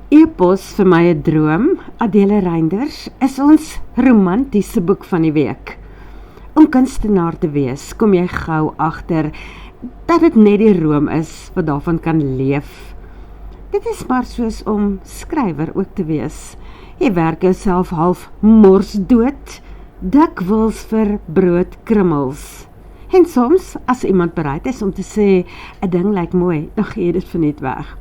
Epos vir my 'n droom, Adele Reinders, is ons romantiese boek van die week. Om kunstenaar te wees, kom jy gou agter dat dit net die room is wat daarvan kan leef. Dit is maar soos om skrywer ook te wees. Jy werk jouself half morsdood, dikwels vir broodkrummels. En soms, as iemand bereid is om te sê, 'n ding lyk mooi, dan gee jy dit verniet weg.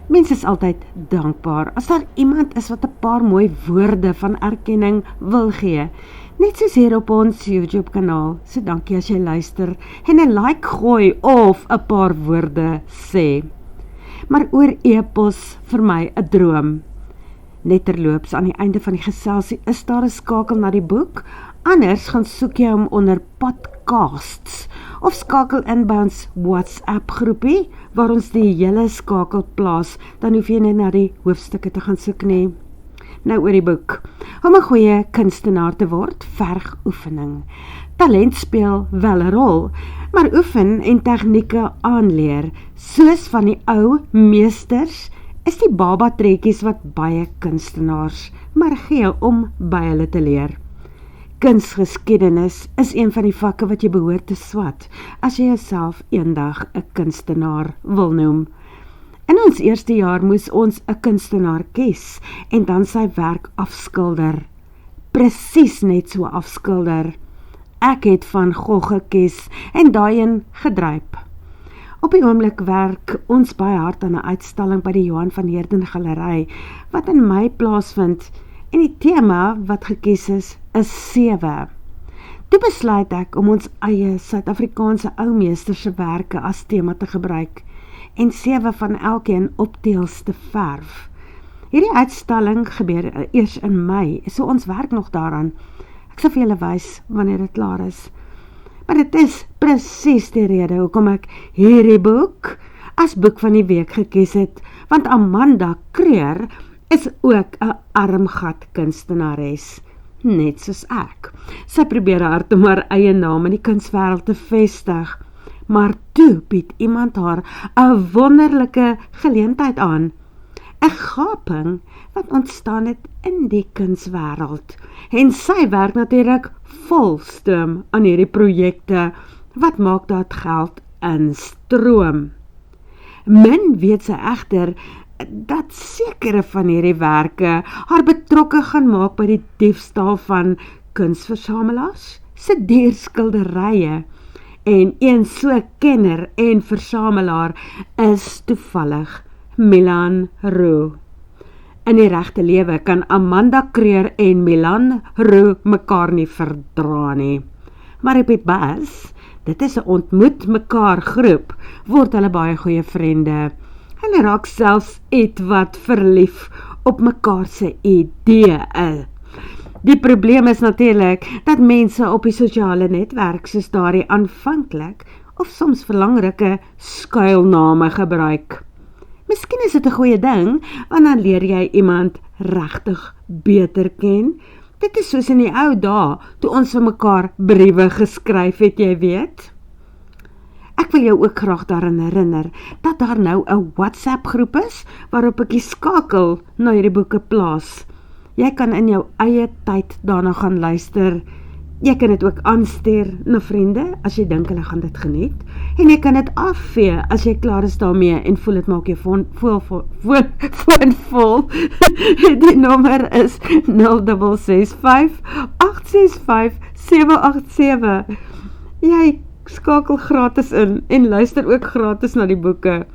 Mense is altyd dankbaar as daar iemand is wat 'n paar mooi woorde van erkenning wil gee. Net soos hier op ons YouTube kanaal, so dankie as jy luister en 'n like gooi of 'n paar woorde sê. Maar oor epos vir my 'n droom. Net terloops aan die einde van die geselsie is daar 'n skakel na die boek, anders gaan soek jy hom onder podcasts, of skakel in by ons WhatsApp groepie, waar ons die hele skakel plaas, dan hoef jy net na die hoofstukke te gaan soek nie. Nou oor die boek. Om 'n goeie kunstenaar te word, verg oefening. Talent speel wel 'n rol, maar oefen en tegnieke aanleer, soos van die ou meesters, is die baba trekkies wat baie kunstenaars maar gee om by hulle te leer. Kunsgeskiedenis is een van die vakke wat jy behoort te swat, as jy jouself eendag 'n kunstenaar wil noem. In ons eerste jaar moes ons 'n kunstenaar kies, en dan sy werk afskilder. Presies net so afskilder. Ek het Van Gogh gekies, en daai een gedryp. Op die oomblik werk ons baie hard aan 'n uitstalling by die Johan van Heerden Galery, wat in Mei plaasvind, en die tema wat gekies is 7. Toe besluit ek om ons eie Suid-Afrikaanse ou meesters se werke as tema te gebruik, en 7 van elkeen op teels te verf. Hierdie uitstalling gebeur eers in Mei, so ons werk nog daaraan. Ek sal vir julle wys wanneer dit klaar is. Maar dit is presies die rede hoekom ek hierdie boek as boek van die week gekies het, want Amanda Kreur is ook 'n armgat kunstenares, net soos ek. Sy probeer hard om haar eie naam in die kunswêreld te vestig, maar toe bied iemand haar 'n wonderlike geleentheid aan. 'n Gaping wat ontstaan het in die kunswêreld. En sy werk natuurlik vol stoom aan hierdie projekte, wat maak dat geld instroom. Min weet sy egter dat sekere van hierdie werke haar betrokke gaan maak by die diefstal van kunsversamelaars se dierskilderye. En een so kenner en versamelaar is toevallig Milan Roux. In die regte lewe kan Amanda Kreur en Milan Roux mekaar nie verdra nie. Maar op die bus, dit is 'n ontmoet mekaar groep, word hulle baie goeie vriende. Hulle raak selfs ietwat verlief op mekaar se idee. Die probleem is natuurlik dat mense op die sosiale netwerk soos daardie aanvanklik of soms vir langrukke skuilname gebruik. Miskien is dit 'n goeie ding, want dan leer jy iemand regtig beter ken. Dit is soos in die ou dae, toe ons vir mekaar briewe geskryf het, jy weet. Ek wil jou ook graag daaraan herinner, dat daar nou 'n WhatsApp groep is, waarop ek die skakel na hierdie boeke plaas. Jy kan in jou eie tyd daarna gaan luister. Jy kan dit ook aanstuur na vriende, as jy dink hulle gaan dit geniet. En jy kan dit afvee, as jy klaar is daarmee, en voel dit maak jou foon vol. Die nommer is 0665 865 787. Jy skakel gratis in, en luister ook gratis na die boeke.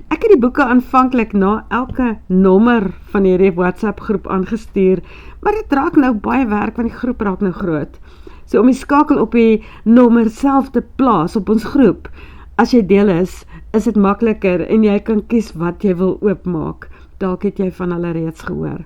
Ek het die boeke aanvanklik na elke nommer van hierdie WhatsApp groep aangestuur, maar dit raak nou baie werk, want die groep raak nou groot. So om die skakel op die nommer self te plaas op ons groep, as jy deel is dit makliker, en jy kan kies wat jy wil oopmaak. Dalk het jy van hulle reeds gehoor.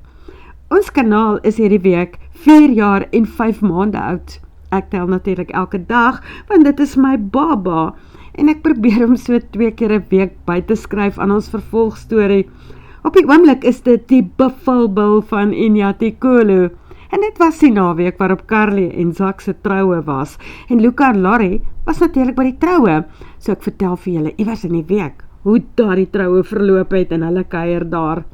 Ons kanaal is hierdie week 4 jaar en 5 maande oud. Ek tel natuurlik elke dag, want dit is my baba, en ek probeer om so 2 keer 'n week by te skryf aan ons vervolgstorie. Op die oomblik is dit die Buffalbil van Inyatikulu, en dit was die naweek waarop Carly en Zak se troue was, en Luca en Larry was natuurlik by die troue, so ek vertel vir julle iewers in die week, hoe daar die troue verloop het, en hulle kuier daar.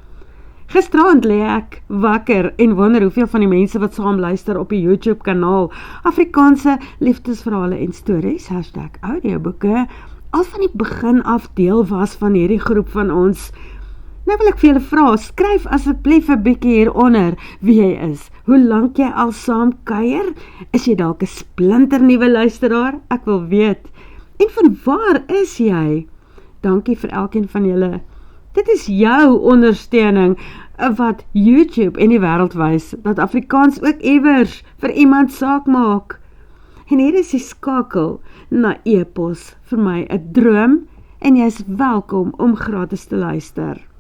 Gisterand lê ek wakker en wonder hoeveel van die mense wat saam luister op die YouTube kanaal Afrikaanse liefdesverhale en stories, #audioboeke, al van die begin af deel was van hierdie groep van ons. Nou wil ek vir julle vra, skryf asseblief 'n bietjie hieronder wie jy is, hoe lank jy al saam kuier, is jy dalk 'n splinternuwe luisteraar, ek wil weet, en van waar is jy? Dankie vir elkeen van julle. Dit is jou ondersteuning wat YouTube en die wêreld wys, dat Afrikaans ook iewers vir iemand saak maak. En hier is die skakel na e-pos vir my 'n droom, en jy is welkom om gratis te luister.